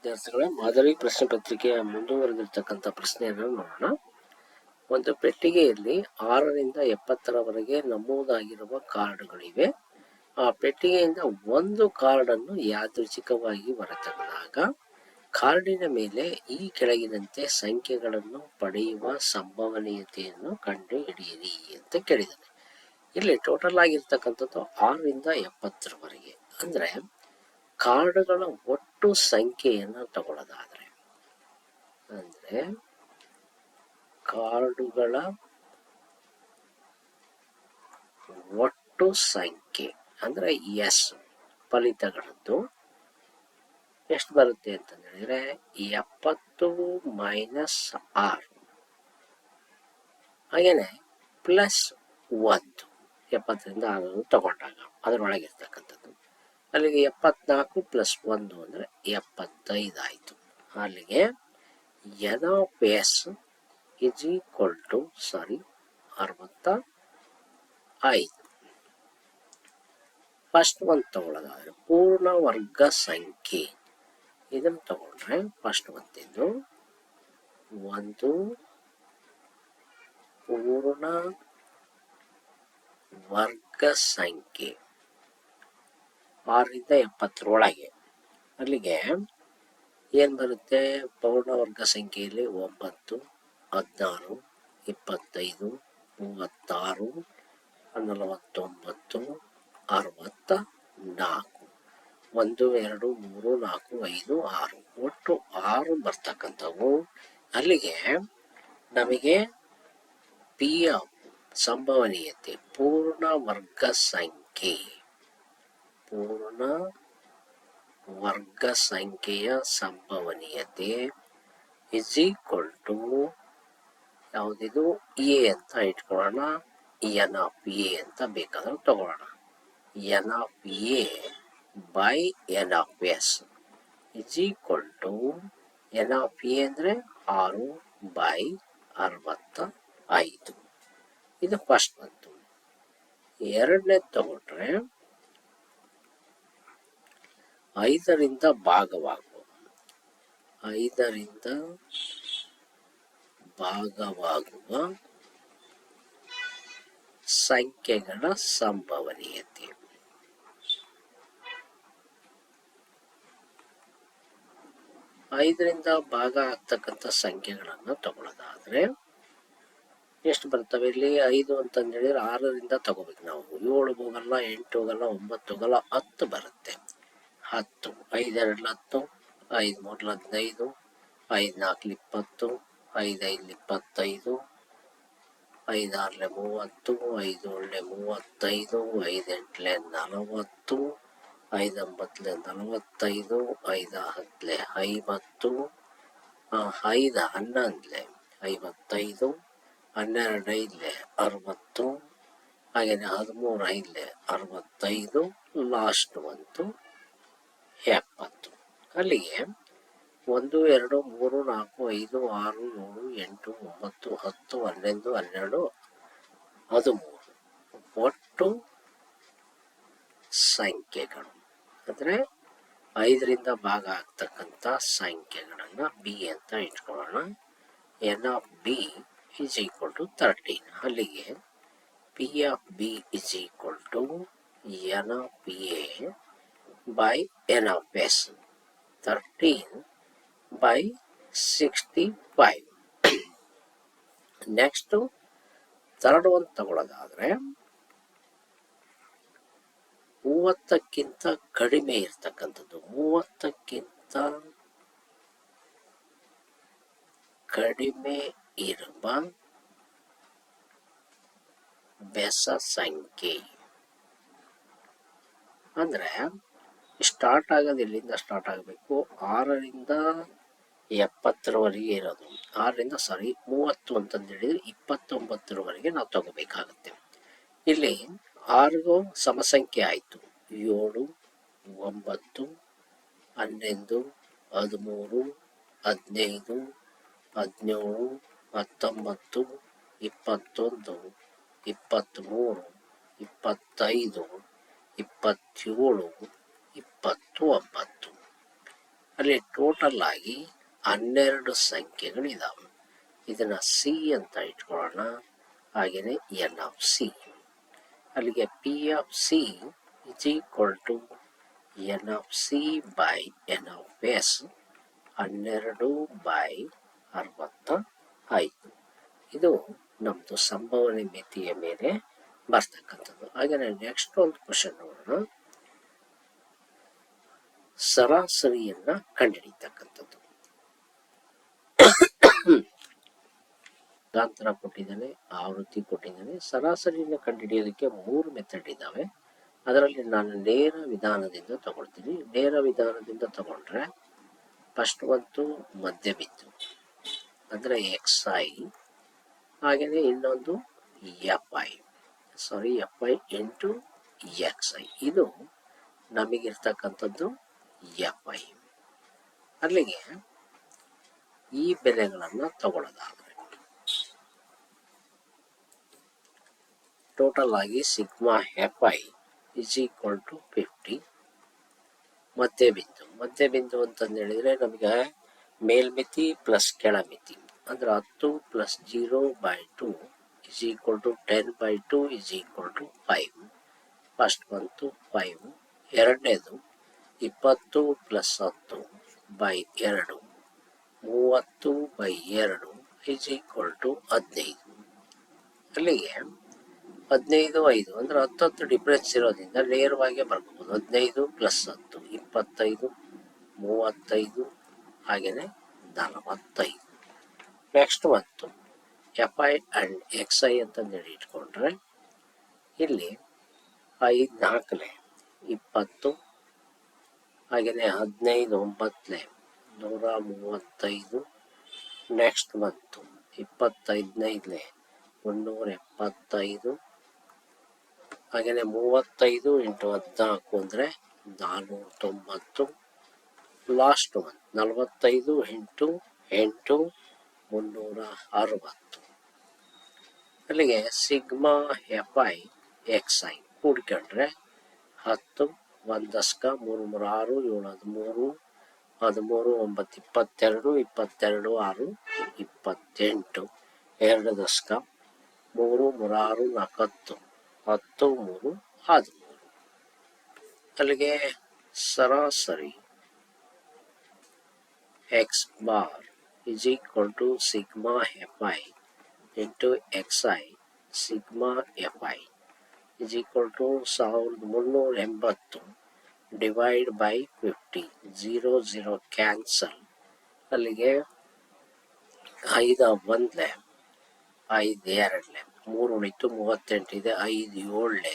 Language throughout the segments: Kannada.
ವಿದ್ಯಾರ್ಥಿಗಳೇ, ಮಾದರಿ ಪ್ರಶ್ನೆ ಪತ್ರಿಕೆಯ ಮುಂದುವರೆದಿರ್ತಕ್ಕಂಥ ಪ್ರಶ್ನೆಯನ್ನು ನೋಡೋಣ. ಒಂದು ಪೆಟ್ಟಿಗೆಯಲ್ಲಿ 6ರಿಂದ 70ರವರೆಗೆ ನಮೂದಾಗಿರುವ ಕಾರ್ಡ್ಗಳಿವೆ. ಆ ಪೆಟ್ಟಿಗೆಯಿಂದ ಒಂದು ಕಾರ್ಡನ್ನು ಯಾದೃಚ್ಛಿಕವಾಗಿ ಹೊರತೆಗೆದಾಗ ಕಾರ್ಡಿನ ಮೇಲೆ ಈ ಕೆಳಗಿನಂತೆ ಸಂಖ್ಯೆಗಳನ್ನು ಪಡೆಯುವ ಸಂಭವನೀಯತೆಯನ್ನು ಕಂಡು ಹಿಡಿಯಿರಿ ಅಂತ ಕೇಳಿದ್ದಾನೆ. ಇಲ್ಲಿ ಟೋಟಲ್ ಆಗಿರ್ತಕ್ಕಂಥದ್ದು 6ರಿಂದ 70ರವರೆಗೆ. ಅಂದ್ರೆ ಕಾರ್ಡ್ಗಳ ಒಟ್ಟು ಸಂಖ್ಯೆಯನ್ನು ತಗೊಳ್ಳೋದಾದ್ರೆ, ಅಂದ್ರೆ ಕಾರ್ಡುಗಳ ಒಟ್ಟು ಸಂಖ್ಯೆ ಅಂದ್ರೆ ಎಸ್ ಫಲಿತಗಳದ್ದು ಎಷ್ಟು ಬರುತ್ತೆ ಅಂತ ಹೇಳಿದ್ರೆ 70 ಮೈನಸ್ 6 ಹಾಗೇನೆ ಪ್ಲಸ್ 1. 70ರಿಂದ 6 ತಗೊಂಡಾಗ ಅದರೊಳಗಿರ್ತಕ್ಕಂಥದ್ದು ಅಲ್ಲಿಗೆ 74 ಪ್ಲಸ್ 1 ಅಂದರೆ 75 ಆಯಿತು. ಅಲ್ಲಿಗೆ N of S is equal to 65. First ಒಂದು ತಗೊಳ್ಳೋದಾದ್ರೆ ಪೂರ್ಣ ವರ್ಗ ಸಂಖ್ಯೆ ಇದನ್ನು ತಗೊಂಡ್ರೆ ಫಸ್ಟ್ ಒಂದಿದ್ದು ಒಂದು ಪೂರ್ಣ ವರ್ಗ ಸಂಖ್ಯೆ 6ರಿಂದ 70ರೊಳಗೆ. ಅಲ್ಲಿಗೆ ಏನು ಬರುತ್ತೆ? ಪೂರ್ಣ ವರ್ಗ ಸಂಖ್ಯೆಯಲ್ಲಿ 9, 16, 25, 36, 49, 64. 1, 2, 3, 4, 5, 6 ಒಟ್ಟು 6 ಬರ್ತಕ್ಕಂಥವು. ಅಲ್ಲಿಗೆ ನಮಗೆ ಪಿ ಸಂಭವನೀಯತೆ ಪೂರ್ಣ ವರ್ಗ ಸಂಖ್ಯೆ ವರ್ಗ ಸಂಖ್ಯೆಯ ಸಂಭವನೀಯತೆ ಇಸ್ ಈಕ್ವಲ್ ಟು ಯಾವುದಿದು ಎ ಅಂತ ಇಟ್ಕೊಳ್ಳೋಣ. ಎನ್ ಆಫ್ ಎ ಅಂತ ಬೇಕಾದ್ರೆ ತಗೊಳ್ಳೋಣ. N of A by N of S is equal to N of A ಅಂದರೆ 6/65. ಇದು ಫಸ್ಟ್ ಬಂತು. ಎರಡನೇ ತಗೊಂಡ್ರೆ 5ರಿಂದ ಭಾಗವಾಗುವ 5ರಿಂದ ಭಾಗವಾಗುವ ಸಂಖ್ಯೆಗಳ ಸಂಭವನೀಯತೆ. 5ರಿಂದ ಭಾಗ ಆಗ್ತಕ್ಕಂಥ ಸಂಖ್ಯೆಗಳನ್ನು ತಗೊಳ್ಳೋದಾದ್ರೆ ಎಷ್ಟು ಬರ್ತವೆ? ಇಲ್ಲಿ 5 ಅಂತಂದು ಹೇಳಿದ್ರೆ 6ರಿಂದ ತಗೋಬೇಕು ನಾವು. 7 ಹೋಗಲ್ಲ, 8 ಹೋಗಲ್ಲ, 9 ಹೋಗಲ್ಲ, 10 ಬರುತ್ತೆ. 10 5 2 10, 5 3 15, 5 4 20, 5 5 25, 5 6 30, 5 7 35, 5 8 40, 5 9 45, 5 10 50, 5 11 55, 12 60, ಹಾಗೇನೆ 13 65, ಲಾಸ್ಟ್ ಬಂತು 70. ಅಲ್ಲಿಗೆ 1 2 3 4 5 6 7 8 9 10 11 12 13 ಒಟ್ಟು ಸಂಖ್ಯೆಗಳು ಅಂದರೆ 5ರಿಂದ ಭಾಗ ಆಗ್ತಕ್ಕಂಥ ಸಂಖ್ಯೆಗಳನ್ನು ಬಿ ಅಂತ ಇಟ್ಕೊಳ್ಳೋಣ. N of B is equal to 13. ಅಲ್ಲಿಗೆ P of B is equal to N of A by N of S 13/65. Next third ಒಂದು ತಗೊಳ್ಳೋದಾದ್ರೆ 30ಕ್ಕಿಂತ ಕಡಿಮೆ ಇರ್ತಕ್ಕಂಥದ್ದು 30ಕ್ಕಿಂತ ಕಡಿಮೆ ಇರುವ ಬೆಸ ಸಂಖ್ಯೆ. ಅಂದ್ರೆ ಸ್ಟಾರ್ಟ್ ಆಗೋದು ಎಲ್ಲಿಂದ ಸ್ಟಾರ್ಟ್ ಆಗಬೇಕು? 6ರಿಂದ 70ರವರೆಗೆ ಇರೋದು. 30 ಅಂತಂದು ಹೇಳಿದ್ರೆ 29ರವರೆಗೆ ನಾವು ತಗೋಬೇಕಾಗುತ್ತೆ. ಇಲ್ಲಿ 6ಗೂ ಸಮಸಂಖ್ಯೆ ಆಯಿತು. 7 9 11 13 15 17 19 21 23 25 27 29 ಅಲ್ಲಿ ಟೋಟಲ್ ಆಗಿ 12 ಸಂಖ್ಯೆಗಳಿದಾವೆ. ಇದನ್ನ ಸಿ ಅಂತ ಇಟ್ಕೊಳ್ಳೋಣ. ಹಾಗೆಯೇ ಎನ್ ಆಫ್ ಸಿ. ಅಲ್ಲಿಗೆ P of C is equal to N of C by N of S 12/65. ಇದು ನಮ್ಮದು ಸಂಭವನೀಯ ಮಿತಿಯ ಮೇಲೆ ಬರ್ತಕ್ಕಂಥದ್ದು. ಹಾಗೆಯೇ ನೆಕ್ಸ್ಟ್ ಒಂದು ಕ್ವಶನ್ ನೋಡೋಣ. ಸರಾಸರಿಯನ್ನ ಕಂಡುಹಿಡಿತಕ್ಕಂಥದ್ದು. ರೂಪಾಂತರ ಕೊಟ್ಟಿದ್ದಾನೆ, ಆವೃತ್ತಿ ಕೊಟ್ಟಿದ್ದಾನೆ. ಸರಾಸರಿಯನ್ನು ಕಂಡುಹಿಡಿಯೋದಕ್ಕೆ 3 ಮೆಥಡ್ ಇದ್ದಾವೆ. ಅದರಲ್ಲಿ ನಾನು ನೇರ ವಿಧಾನದಿಂದ ತಗೊಳ್ತೀನಿ. ನೇರ ವಿಧಾನದಿಂದ ತಗೊಂಡ್ರೆ ಫಸ್ಟ್ ಒಂದು ಮಧ್ಯಬಿಂದು ಅಂದರೆ ಎಕ್ಸ್ ಐ, ಹಾಗೆಯೇ ಇನ್ನೊಂದು F I into X I. ಇದು ನಮಗಿರ್ತಕ್ಕಂಥದ್ದು ಎಫ್ ಐ. ಅಲ್ಲಿಗೆ ಈ ಬೆಲೆಗಳನ್ನು ತಗೊಳ್ಳೋದಾದರೆ ಟೋಟಲ್ ಆಗಿ sigma F I is equal to 50. ಮಧ್ಯಬಿಂದು ಅಂತಂದು ಹೇಳಿದ್ರೆ ನಮಗೆ ಮೇಲ್ಮಿತಿ ಪ್ಲಸ್ ಕೆಳಮಿತಿ ಅಂದ್ರೆ 10 plus 0/2 is equal to 10/2 is equal to 5. First ಬಂತು 5. ಎರಡನೇದು 20 ಪ್ಲಸ್ 10/2 30/2 ಇಸ್ ಈಕ್ವಲ್ ಟು 15. ಅಲ್ಲಿಗೆ 15 5 ಅಂದ್ರೆ 10 ಡಿಫ್ರೆನ್ಸ್ ಇರೋದ್ರಿಂದ ನೇರವಾಗಿ ಬರ್ಬೋದು. 15 ಪ್ಲಸ್ 10 25, 35 ಹಾಗೆಯೇ 45. ನೆಕ್ಸ್ಟ್ ಬಂತು F I and X I ಅಂತಂದೇಳಿ ಇಟ್ಕೊಂಡ್ರೆ ಇಲ್ಲಿ 5 4 20, ಹಾಗೆಯೇ 15 9 135. ನೆಕ್ಸ್ಟ್ ಬಂತು 25 375, ಹಾಗೆಯೇ 35 ಇಂಟು 14 ಅಂದರೆ 490. Last one 45 into 8 360. ಅಲ್ಲಿಗೆ sigma F I X I ಕೂಡ್ಕೊಂಡ್ರೆ 10 1 ದಶಕ 3 3 6 7 13 13 9 22 22 6 28 2 ದಶಕ 3 3 6 4 10 10 3 13. ಅಲ್ಲಿಗೆ ಸರಾಸರಿ X bar is equal to sigma F I into X I sigma F I is equal to 1380 divide by 50. 0 0 cancel. ಅಲ್ಲಿಗೆ 5 1 5 2 3 ಉಳಿತು 38 ಇದೆ. 5 7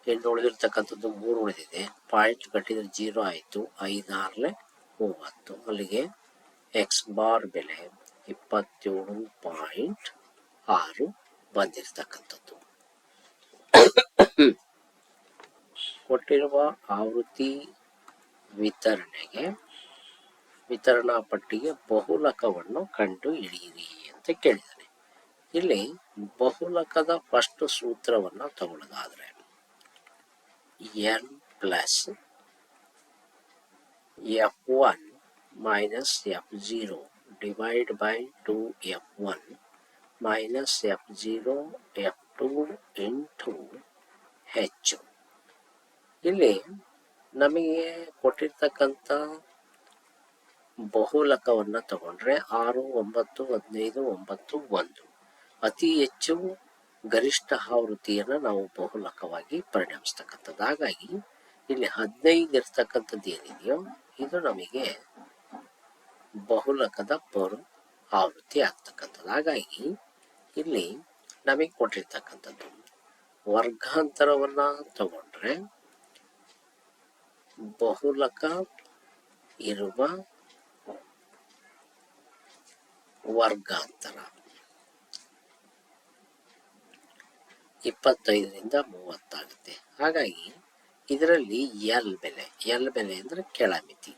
ಇನ್ನು ಉಳಿದಿರ್ತಕ್ಕಂಥದ್ದು 3 ಉಳಿದಿದೆ. ಪಾಯಿಂಟ್ ಕಟ್ಟಿದ್ರೆ 0 ಆಯಿತು. 5 6 30. ಅಲ್ಲಿಗೆ ಎಕ್ಸ್ ಬಾರ್ ಬೆಲೆ 27.6 ಬಂದಿರತಕ್ಕಂಥದ್ದು. ಕೊಟ್ಟಿರುವ ಆವೃತ್ತಿ ವಿತರಣಾ ಪಟ್ಟಿಗೆ ಬಹುಲಕವನ್ನು ಕಂಡು ಹಿಡಿಯಿರಿ ಅಂತ ಕೇಳಿದ್ದಾನೆ. ಇಲ್ಲಿ ಬಹುಲಕದ ಫಸ್ಟ್ ಸೂತ್ರವನ್ನು ತಗೊಳ್ಳೋದಾದ್ರೆ N plus F1 minus F0 divide by 2F1 minus F0 F2 into H. ಇಲ್ಲಿ ನಮಗೆ ಕೊಟ್ಟಿರ್ತಕ್ಕಂಥ ಬಹುಲಕವನ್ನು ತಗೊಂಡ್ರೆ 6 9 15 9 1 ಅತಿ ಹೆಚ್ಚು ಗರಿಷ್ಠ ಆವೃತ್ತಿಯನ್ನು ನಾವು ಬಹುಲಕವಾಗಿ ಪರಿಣಮಿಸ್ತಕ್ಕಂಥದ್ದು. ಹಾಗಾಗಿ ಇಲ್ಲಿ 15 ಇರ್ತಕ್ಕಂಥದ್ದು ಏನಿದೆಯೋ ಇದು ನಮಗೆ ಬಹುಲಕದ ಆವೃತ್ತಿ ಆಗ್ತಕ್ಕಂಥದ್ದು. ಹಾಗಾಗಿ ಇಲ್ಲಿ ನಮಗೆ ಕೊಟ್ಟಿರ್ತಕ್ಕಂಥದ್ದು ವರ್ಗಾಂತರವನ್ನ ತಗೊಂಡ್ರೆ ಬಹುಲಕ ಇರುವ ವರ್ಗಾಂತರ 25ರಿಂದ 30 ಆಗುತ್ತೆ. ಹಾಗಾಗಿ ಇದರಲ್ಲಿ ಎಲ್ ಬೆಲೆ ಅಂದರೆ ಕೆಳಮಿತಿ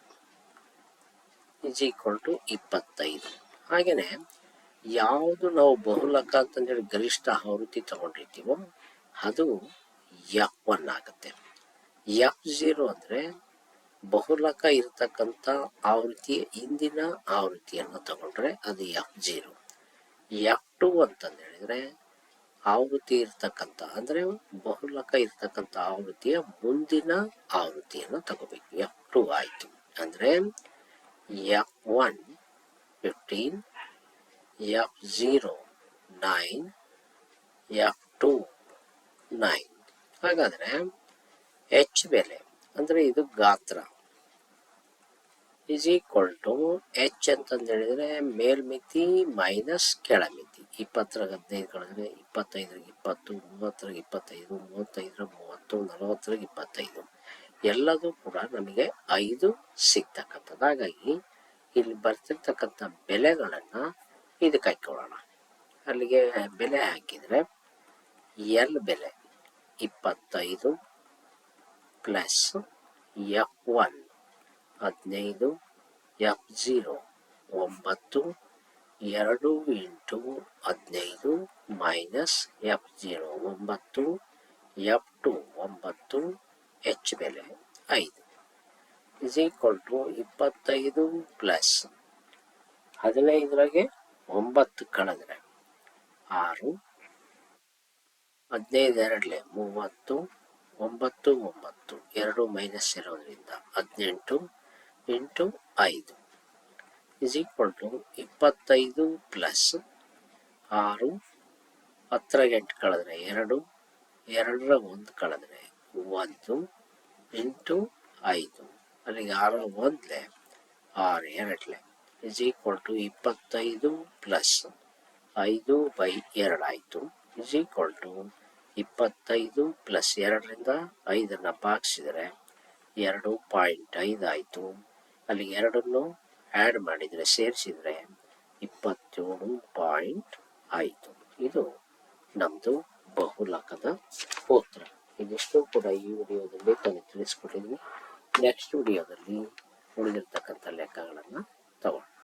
ಇಸ್ ಈಕ್ವಲ್ ಟು 25. ಹಾಗೆಯೇ ಯಾವುದು ನಾವು ಬಹುಲಕ ಅಂತಂದೇಳಿ ಗರಿಷ್ಠ ಆವೃತ್ತಿ ತಗೊಂಡಿರ್ತೀವೋ ಅದು F1 ಆಗುತ್ತೆ. F0 ಅಂದರೆ ಬಹುಲಕ ಇರತಕ್ಕಂಥ ಆವೃತ್ತಿಯ ಹಿಂದಿನ ಆವೃತ್ತಿಯನ್ನು ತಗೊಂಡ್ರೆ ಅದು F0. F2 ಅಂತಂದು ಹೇಳಿದ್ರೆ ಆವೃತ್ತಿ ಇರ್ತಕ್ಕಂಥ ಅಂದರೆ ಬಹುಲಕ ಇರ್ತಕ್ಕಂಥ ಆವೃತ್ತಿಯ ಮುಂದಿನ ಆವೃತ್ತಿಯನ್ನು ತಗೋಬೇಕು. F2 ಆಯಿತು. ಅಂದರೆ F1 15, F0 9, F2 9. ಹಾಗಾದರೆ H ಬೆಲೆ ಅಂದರೆ ಇದು ಗಾತ್ರ ಈಸ್ ಈಕ್ವಲ್ ಟು H ಅಂತಂದು ಹೇಳಿದರೆ ಮೇಲ್ಮಿತಿ ಮೈನಸ್ ಕೆಳಮಿತಿ. 20ರ 15 ಕಳೆದ್ರೆ 25ರ 20, 30ರ 25, 35ರ 30, 40ರ 25 ಎಲ್ಲದೂ ಕೂಡ ನಮಗೆ 5 ಸಿಗ್ತಕ್ಕಂಥದ್ದು. ಹಾಗಾಗಿ ಇಲ್ಲಿ ಬರ್ತಿರ್ತಕ್ಕಂಥ ಬೆಲೆಗಳನ್ನು ಇದಕ್ಕೆ ಹಾಕೊಳ್ಳೋಣ. ಅಲ್ಲಿಗೆ ಬೆಲೆ ಹಾಕಿದರೆ ಎಲ್ ಬೆಲೆ 25 plus F1 15, F0 9, 2 into 15 minus F0 9, F2 9, H ಬೆಲೆ 5 ಇಸ್ ಈಕ್ವಲ್ ಟು 25 ಪ್ಲಸ್ 15ರಾಗೆ 9 ಕಳೆದ್ರೆ 6, 15 2 30, 9 9 2 ಮೈನಸ್ ಇರೋದ್ರಿಂದ 18 into 5 is equal to 25 plus 6, 10ರಾಗೆ 8 ಕಳೆದ್ರೆ 2, 2ರ 1 ಕಳೆದ್ರೆ 1 ಇಂಟು 5 ಅಲ್ಲಿಗೆ 6 1 6 2 ಇಸ್ ಈಕ್ವಲ್ ಟು 25 ಪ್ಲಸ್ 5/2 ಆಯಿತು. ಇಸ್ ಈಕ್ವಲ್ ಟು 25 ಪ್ಲಸ್ 2ರಿಂದ 5ನ್ನು ಭಾಗಿಸಿದರೆ 2.5 ಆಯಿತು. ಅಲ್ಲಿ 2ನ್ನು ಆ್ಯಡ್ ಮಾಡಿದರೆ ಸೇರಿಸಿದರೆ 27.5. ಇದು ನಮ್ಮದು ಬಹುಲಕದ ಸೂತ್ರ. ಇದಿಷ್ಟು ಕೂಡ ಈ ವಿಡಿಯೋದಲ್ಲಿ ತಾನು ತಿಳಿಸ್ಕೊಟ್ಟಿದ್ವಿ. ನೆಕ್ಸ್ಟ್ ವಿಡಿಯೋದಲ್ಲಿ ಉಳಿದಿರ್ತಕ್ಕಂಥ ಲೆಕ್ಕಗಳನ್ನು ತಗೊಳ್ಳೋಣ.